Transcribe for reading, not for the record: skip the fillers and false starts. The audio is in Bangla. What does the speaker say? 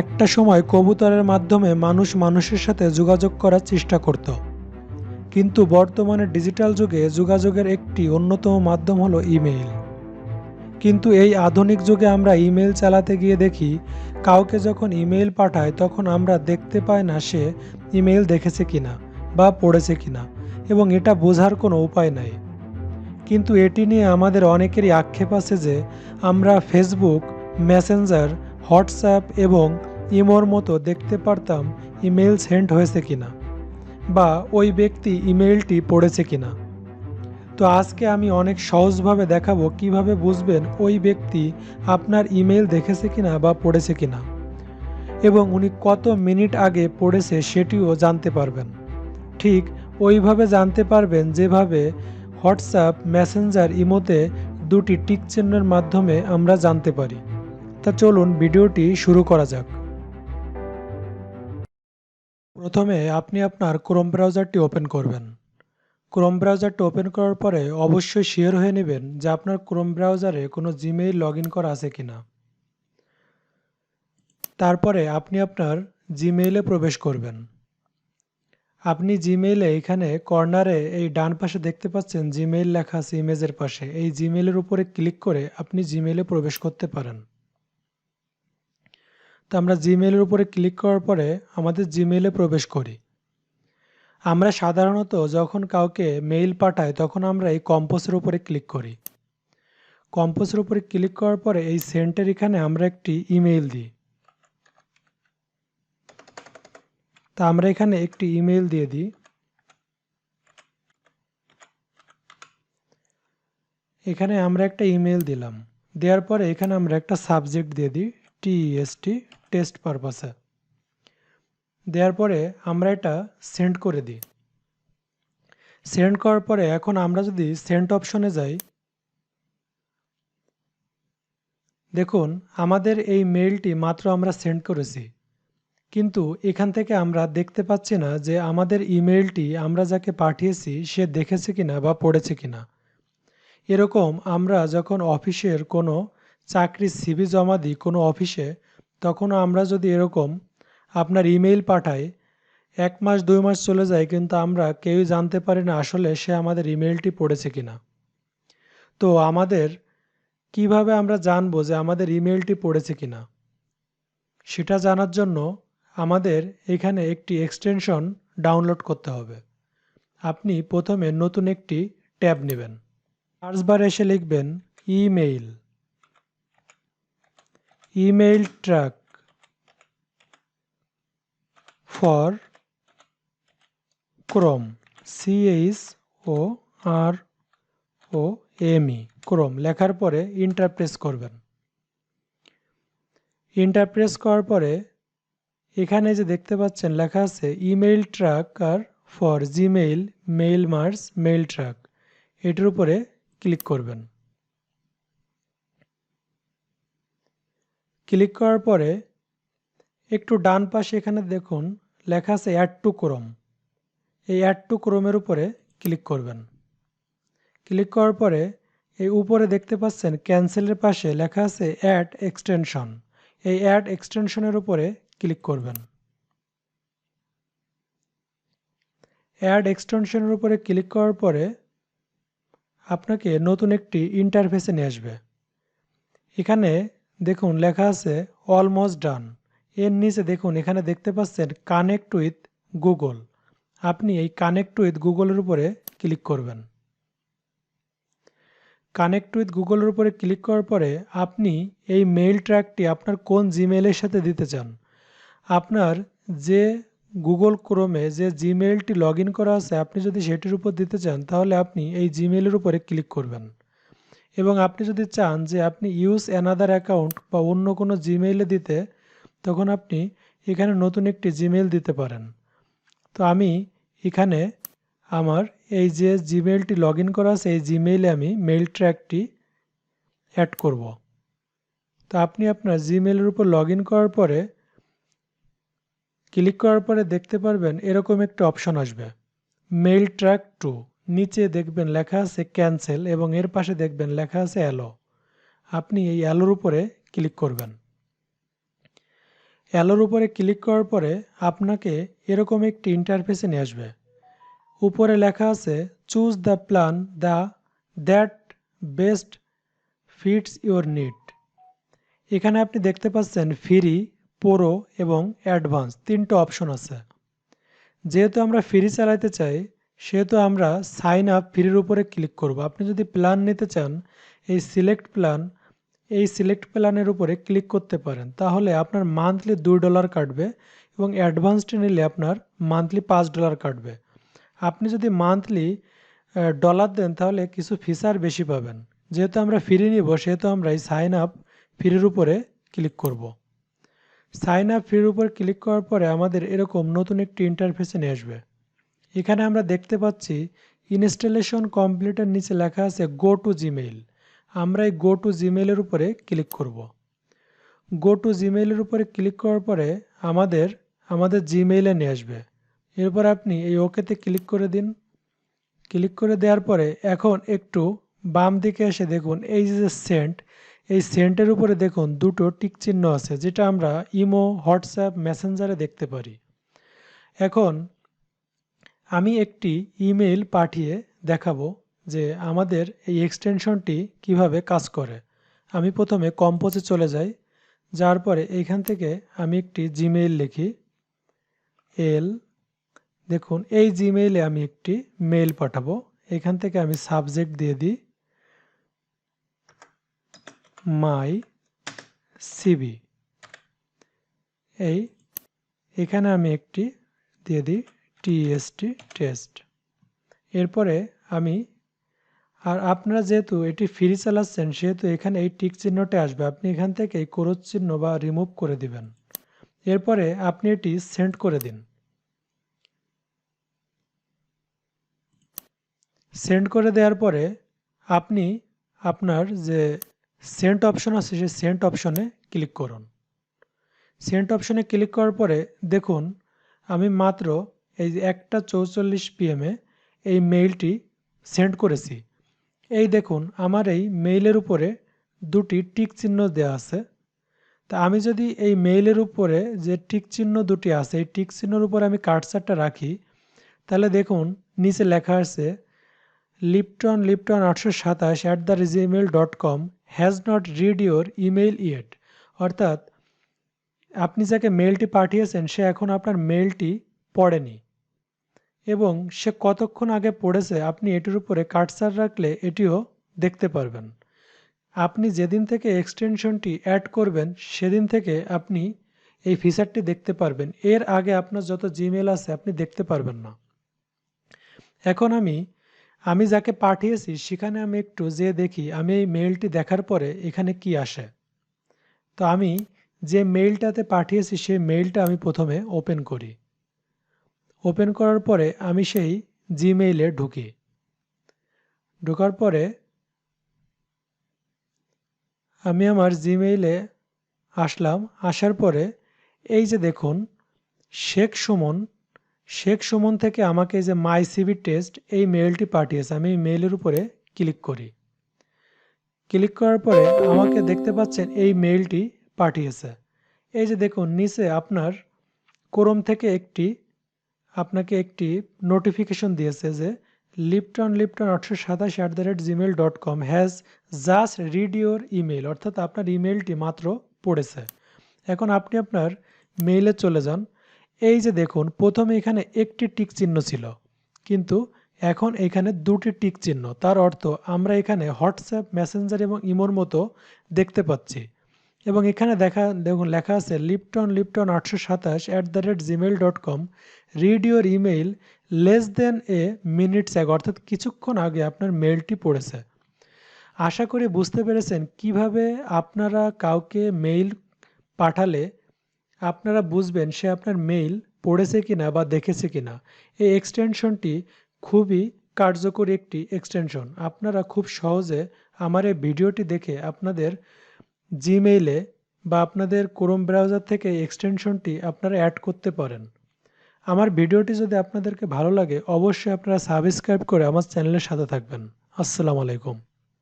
একটা সময় কবুতরের মাধ্যমে মানুষ মানুষের সাথে যোগাযোগ করার চেষ্টা করত, কিন্তু বর্তমানে ডিজিটাল যুগে যোগাযোগের একটি অন্যতম মাধ্যম হলো ইমেইল। কিন্তু এই আধুনিক যুগে আমরা ইমেইল চালাতে গিয়ে দেখি কাউকে যখন ইমেইল পাঠায় তখন আমরা দেখতে পাই না সে ইমেইল দেখেছে কিনা বা পড়েছে কিনা, এবং এটা বোঝার কোনো উপায় নাই। কিন্তু এটি নিয়ে আমাদের অনেকেরই আক্ষেপ আছে যে আমরা ফেসবুক, মেসেঞ্জার, হোয়াটসঅ্যাপ এবং ইমোর মতো দেখতে পারতাম ইমেইল সেন্ড হয়েছে কিনা বা ওই ব্যক্তি ইমেইলটি পড়েছে কিনা। তো আজকে আমি অনেক সহজভাবে দেখাবো কিভাবে বুঝবেন ওই ব্যক্তি আপনার ইমেইল দেখেছে কিনা বা পড়েছে কিনা, এবং উনি কত মিনিট আগে পড়েছে সেটিও জানতে পারবেন। ঠিক ওইভাবে জানতে পারবেন যেভাবে হোয়াটসঅ্যাপ, মেসেঞ্জার, ইমোতে দুটি টিক চিহ্নের মাধ্যমে আমরা জানতে পারি। তা চলুন ভিডিওটি শুরু করা যাক। প্রথমে আপনি আপনার ক্রোম ব্রাউজারটি ওপেন করবেন। ক্রোম ব্রাউজারটি ওপেন করার পরে অবশ্যই শিওর হয়ে নেবেন যে আপনার ক্রোম ব্রাউজারে কোনো জিমেইল লগ ইন করা আছে কিনা। তারপরে আপনি আপনার জিমেইলে প্রবেশ করবেন। আপনি জিমেইলে এখানে কর্নারে এই ডান পাশে দেখতে পাচ্ছেন জিমেইল লেখা আছে ইমেজের পাশে। এই জিমেইলের উপরে ক্লিক করে আপনি জিমেইলে প্রবেশ করতে পারেন। তো আমরা জিমেইলের উপরে ক্লিক করার পরে আমাদের জিমেইলে প্রবেশ করি। আমরা সাধারণত যখন কাউকে মেইল পাঠাই তখন আমরা এই কম্পোজের উপরে ক্লিক করি। কম্পোজের উপরে ক্লিক করার পরে এই সেন্টের এখানে আমরা একটি ইমেইল দিই। তা আমরা এখানে একটি ইমেইল দিয়ে দিই। এখানে আমরা একটা ইমেইল দিলাম। দেওয়ার পরে এখানে আমরা একটা সাবজেক্ট দিয়ে দিই টিএসটি, টেস্ট পারপাসে। দেওয়ার পরে আমরা এটা সেন্ড করে দিই। সেন্ড করার পরে এখন আমরা যদি সেন্ড অপশনে যাই, দেখুন আমাদের এই মেইলটি মাত্র আমরা সেন্ড করেছি, কিন্তু এখান থেকে আমরা দেখতে পাচ্ছি না যে আমাদের ইমেইলটি আমরা যাকে পাঠিয়েছি সে দেখেছে কিনা বা পড়েছে কিনা। এরকম আমরা যখন অফিসের কোনো চাকরির সিভি জমা দিই কোনো অফিসে, তখন আমরা যদি এরকম আপনার ইমেইল পাঠাই, 1 মাস 2 মাস চলে যায় কিন্তু আমরা কেউই জানতে পারি না আসলে সে আমাদের ইমেইলটি পড়েছে কিনা। তো আমাদের কিভাবে আমরা জানবো যে আমাদের ইমেইলটি পড়েছে কিনা, সেটা জানার জন্য আমাদের এখানে একটি এক্সটেনশন ডাউনলোড করতে হবে। আপনি প্রথমে নতুন একটি ট্যাব নেবেন। সার্চ বারে এসে লিখবেন email, email track for Chrome, CHOROME, Chrome লেখার পরে এন্টার প্রেস করবেন। এন্টার প্রেস করার পরে এখানে যে দেখতে পাচ্ছেন লেখা আছে email tracker for Gmail, mail Mars, mail track, এটির উপরে ক্লিক করবেন। ক্লিক করার পরে একটু ডান পাশে এখানে দেখুন লেখা আছে অ্যাড টু ক্রোম। এই অ্যাড টু ক্রোমের উপরে ক্লিক করবেন। ক্লিক করার পরে এই উপরে দেখতে পাচ্ছেন ক্যান্সেলের পাশে লেখা আছে অ্যাড এক্সটেনশন। এই অ্যাড এক্সটেনশনের উপরে ক্লিক করবেন। অ্যাড এক্সটেনশনের উপরে ক্লিক করার পরে আপনাকে নতুন একটি ইন্টারফেসে নিয়ে আসবে। এখানে দেখুন লেখা আছে অলমোস্ট ডান। এর নিচে দেখুন এখানে দেখতে পাচ্ছেন কানেক্ট উইথ গুগল। আপনি এই কানেক্ট উইথ গুগলের উপরে ক্লিক করবেন। কানেক্ট উইথ গুগলের উপরে ক্লিক করার পরে আপনি এই মেইল ট্র্যাকটি আপনার কোন জিমেইলের সাথে দিতে চান। আপনার যে গুগল ক্রোমে যে জিমেইলটি লগ ইন করা আছে আপনি যদি সেটির উপর দিতে চান তাহলে আপনি এই জিমেইলের উপরে ক্লিক করবেন, এবং আপনি যদি চান যে আপনি ইউজ অ্যানাদার অ্যাকাউন্ট বা অন্য কোনো জিমেইলে দিতে, তখন আপনি এখানে নতুন একটি জিমেইল দিতে পারেন। তো আমি এখানে আমার এই যে জিমেইলটি লগ ইন করা আছে এই জিমেইলে আমি মেইল ট্র্যাকটি অ্যাড করব। তো আপনি আপনার জিমেইলের উপর লগ ইন করার পরে ক্লিক করার পরে দেখতে পারবেন এরকম একটা অপশন আসবে মেইল ট্র্যাক টু। নিচে দেখবেন লেখা আছে ক্যান্সেল এবং এর পাশে দেখবেন লেখা আছে অ্যালো। আপনি এই অ্যালোর উপরে ক্লিক করবেন। অ্যালোর উপরে ক্লিক করার পরে আপনাকে এরকম একটি ইন্টারফেসে নিয়ে আসবে। উপরে লেখা আছে choose the plan that best fits your need. এখানে আপনি দেখতে পাচ্ছেন ফ্রি, প্রো এবং অ্যাডভান্স তিনটা অপশন আছে। যেহেতু আমরা ফ্রি চালাতে চাই সেহেতু আমরা সাইন আপ ফ্রির উপরে ক্লিক করব। আপনি যদি প্ল্যান নিতে চান এই সিলেক্ট প্ল্যানের উপরে ক্লিক করতে পারেন, তাহলে আপনার মান্থলি $2 কাটবে এবং অ্যাডভান্সটি নিলে আপনার মান্থলি $5 কাটবে। আপনি যদি মান্থলি ডলার দেন তাহলে কিছু ফিচার বেশি পাবেন। যেহেতু আমরা ফ্রি নিব সেহেতু আমরা এই সাইন আপ ফ্রির উপরে ক্লিক করব। সাইন আপ ফ্রির উপর ক্লিক করার পরে আমাদের এরকম নতুন একটি ইন্টারফেসে নিয়ে আসবে। এখানে আমরা দেখতে পাচ্ছি ইনস্টলেশন কমপ্লিটের নিচে লেখা আছে গো টু জিমেইল। আমরা এই গো টু জিমেইলের উপরে ক্লিক করব। গো টু জিমেইলের উপরে ক্লিক করার পরে আমাদের জিমেইলে নিয়ে আসবে। এরপর আপনি এই ওকেতে ক্লিক করে দিন। ক্লিক করে দেওয়ার পরে এখন একটু বাম দিকে এসে দেখুন এই যে সেন্ট, এই সেন্টের উপরে দেখুন দুটো টিক চিহ্ন আছে, যেটা আমরা ইমো, হোয়াটসঅ্যাপ, মেসেঞ্জারে দেখতে পারি। এখন আমি একটি ইমেইল পাঠিয়ে দেখাবো যে আমাদের এই এক্সটেনশনটি কিভাবে কাজ করে। আমি প্রথমে কম্পোজে চলে যাই, যার পরে এইখান থেকে আমি একটি জিমেইল লিখি দেখুন এই জিমেইলে আমি একটি মেইল পাঠাবো। এখান থেকে আমি সাবজেক্ট দিয়ে দিই মাই সিভি। এখানে আমি একটি দিয়ে দিই টিএসটি টেস্ট। এরপরে আপনারা যেহেতু এটি ফ্রি চালাচ্ছেন সেহেতু এখানে এই টিক চিহ্নটা আসবে, আপনি এখান থেকে এই ক্রস চিহ্ন বা রিমুভ করে দিবেন। এরপরে আপনি এটি সেন্ড করে দিন। সেন্ড করে দেওয়ার পরে আপনি আপনার যে সেন্ড অপশন আছে সেই সেন্ড অপশনে ক্লিক করুন। সেন্ড অপশনে ক্লিক করার পরে দেখুন আমি মাত্র এই যে 1:44 PM এই মেইলটি সেন্ড করেছি। এই দেখুন আমার এই মেইলের উপরে দুটি টিক চিহ্ন দেওয়া আছে। তা আমি যদি এই মেইলের উপরে যে টিক চিহ্ন দুটি আছে এই টিক চিহ্নের উপরে আমি কার্সারটা রাখি, তাহলে দেখুন নিচে লেখা আছে Lipton 827@gmail.com has not read your email yet. অর্থাৎ আপনি যাকে মেইলটি পাঠিয়েছেন সে এখন আপনার মেইলটি পড়েনি এবং সে কতক্ষণ আগে পড়েছে আপনি এটির উপরে কার্সার রাখলে এটিও দেখতে পারবেন। আপনি যেদিন থেকে এক্সটেনশনটি অ্যাড করবেন সেদিন থেকে আপনি এই ফিচারটি দেখতে পারবেন। এর আগে আপনার যত জিমেইল আছে আপনি দেখতে পারবেন না। এখন আমি যাকে পাঠিয়েছি সেখানে আমি একটু যেয়ে দেখি আমি এই মেইলটি দেখার পরে এখানে কি আসে। তো আমি যে মেইলটাতে পাঠিয়েছি সেই মেইলটা আমি প্রথমে ওপেন করি। ওপেন করার পরে আমি সেই জিমেইলে ঢুকি। ঢোকার পরে আমি আমার জিমেইলে আসলাম। আসার পরে এই যে দেখুন শেখ সুমন থেকে আমাকে যে মাই সিভি টেস্ট এই মেইলটি পাঠিয়েছে। আমি এই মেইলের উপরে ক্লিক করি। ক্লিক করার পরে আমাকে দেখতে পাচ্ছেন এই মেইলটি পাঠিয়েছে। এই যে দেখুন নিচে আপনার ক্রোম থেকে আপনাকে একটি নোটিফিকেশন দিয়েছে যে Lipton 827@gmail.com has just read your email. অর্থাৎ আপনার ইমেইলটি মাত্র পড়েছে। এখন আপনি আপনার মেইলে চলে যান। এই যে দেখুন প্রথমে এখানে একটি টিক চিহ্ন ছিল, কিন্তু এখন এখানে দুটি টিক চিহ্ন। তার অর্থ আমরা এখানে হোয়াটসঅ্যাপ, মেসেঞ্জার এবং ইমোর মতো দেখতে পাচ্ছি। এবং এখানে দেখুন লেখা আছে Lipton 827@gmail.com read your email less than A minutes ago. অর্থাৎ কিছুক্ষণ আগে আপনার মেইলটি পড়েছে। আশা করি বুঝতে পেরেছেন কিভাবে আপনারা কাউকে মেইল পাঠালে আপনারা বুঝবেন সে আপনার মেইল পড়েছে কিনা বা দেখেছে কিনা। এই এক্সটেনশনটি খুবই কার্যকরী একটি এক্সটেনশন। আপনারা খুব সহজে আমার এই ভিডিওটি দেখে আপনাদের জিমেইলে বা আপনাদের ক্রোম ব্রাউজার থেকে এক্সটেনশনটি আপনারা অ্যাড করতে পারেন। আমার ভিডিওটি যদি আপনাদেরকে ভালো লাগে অবশ্যই আপনারা সাবস্ক্রাইব করে আমার চ্যানেলের সাথে থাকবেন। আসসালামু আলাইকুম।